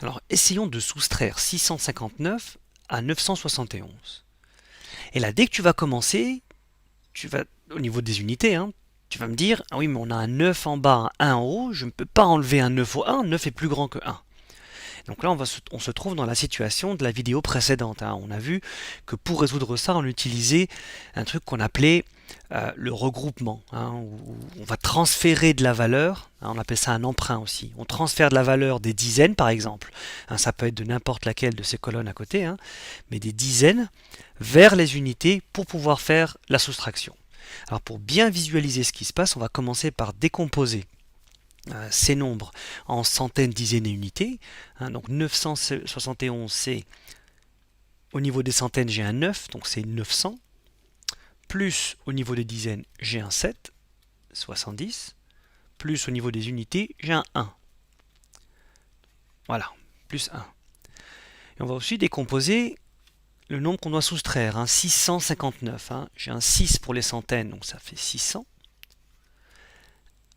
Alors, essayons de soustraire 659 à 971. Et là, dès que tu vas commencer, au niveau des unités, tu vas me dire, ah oui, mais on a un 9 en bas, un 1 en haut, je ne peux pas enlever un 9 au 1, 9 est plus grand que 1. Donc là, on se trouve dans la situation de la vidéo précédente. On a vu que pour résoudre ça, on utilisait un truc qu'on appelait le regroupement, où on va transférer de la valeur, on appelle ça un emprunt aussi. On transfère de la valeur des dizaines, par exemple, ça peut être de n'importe laquelle de ces colonnes à côté, mais des dizaines vers les unités pour pouvoir faire la soustraction. Alors pour bien visualiser ce qui se passe, on va commencer par décomposer ces nombres en centaines, dizaines et unités. Donc 971, c'est au niveau des centaines, j'ai un 9, donc c'est 900. Plus au niveau des dizaines, j'ai un 7, 70. Plus au niveau des unités, j'ai un 1. Voilà, plus 1. Et on va aussi décomposer le nombre qu'on doit soustraire, 659. J'ai un 6 pour les centaines, donc ça fait 600.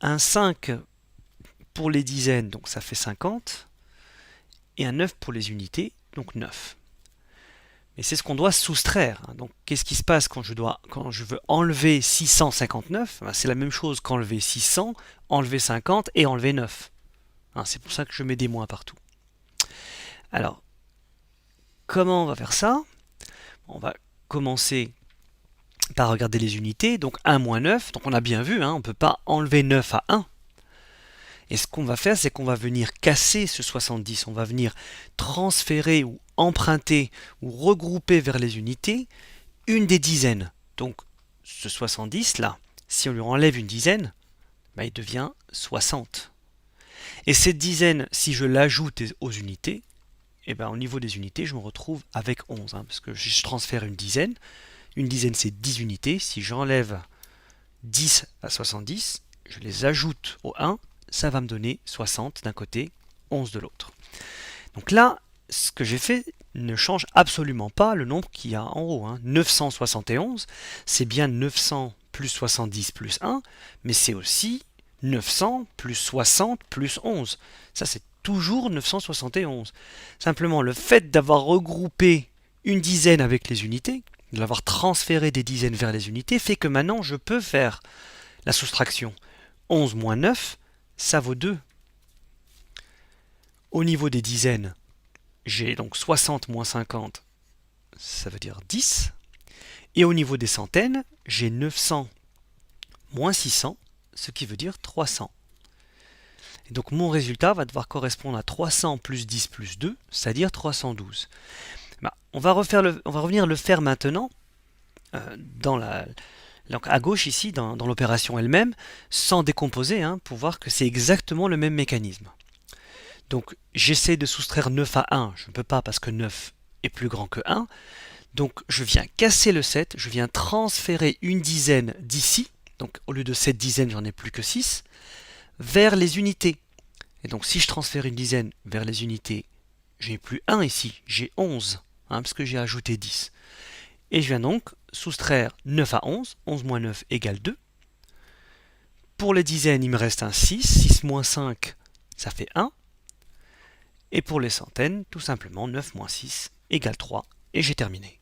Un 5 pour les dizaines, donc ça fait 50. Et un 9 pour les unités, donc 9. Mais c'est ce qu'on doit soustraire. Donc qu'est-ce qui se passe quand je veux enlever 659? C'est la même chose qu'enlever 600, enlever 50 et enlever 9. C'est pour ça que je mets des moins partout. Alors, comment on va faire ça? On va commencer par regarder les unités. Donc 1 moins 9, donc on a bien vu, on ne peut pas enlever 9 à 1. Et ce qu'on va faire, c'est qu'on va venir casser ce 70. On va venir transférer ou emprunter ou regrouper vers les unités une des dizaines. Donc ce 70 là, si on lui enlève une dizaine, il devient 60. Et cette dizaine, si je l'ajoute aux unités, au niveau des unités, je me retrouve avec 11. Parce que je transfère une dizaine c'est 10 unités. Si j'enlève 10 à 70, je les ajoute au 1, ça va me donner 60 d'un côté, 11 de l'autre. Donc là, ce que j'ai fait ne change absolument pas le nombre qu'il y a en haut. 971, c'est bien 900 plus 70 plus 1, mais c'est aussi 900 plus 60 plus 11. Ça, c'est toujours 971. Simplement, le fait d'avoir regroupé une dizaine avec les unités, de l'avoir transféré des dizaines vers les unités, fait que maintenant, je peux faire la soustraction. 11 moins 9, ça vaut 2. Au niveau des dizaines, j'ai donc 60 moins 50, ça veut dire 10. Et au niveau des centaines, j'ai 900 moins 600, ce qui veut dire 300. Et donc mon résultat va devoir correspondre à 300 plus 10 plus 2, c'est-à-dire 312. On va revenir le faire maintenant, donc à gauche ici, dans l'opération elle-même, sans décomposer, pour voir que c'est exactement le même mécanisme. Donc j'essaie de soustraire 9 à 1, je ne peux pas parce que 9 est plus grand que 1. Donc je viens casser le 7, je viens transférer une dizaine d'ici, donc au lieu de 7 dizaines, j'en ai plus que 6, vers les unités. Et donc si je transfère une dizaine vers les unités, j'ai plus 1 ici, j'ai 11, parce que j'ai ajouté 10. Et je viens donc soustraire 9 à 11, 11 moins 9 égale 2. Pour les dizaines, il me reste un 6, 6 moins 5, ça fait 1. Et pour les centaines, tout simplement 9 moins 6 égale 3, et j'ai terminé.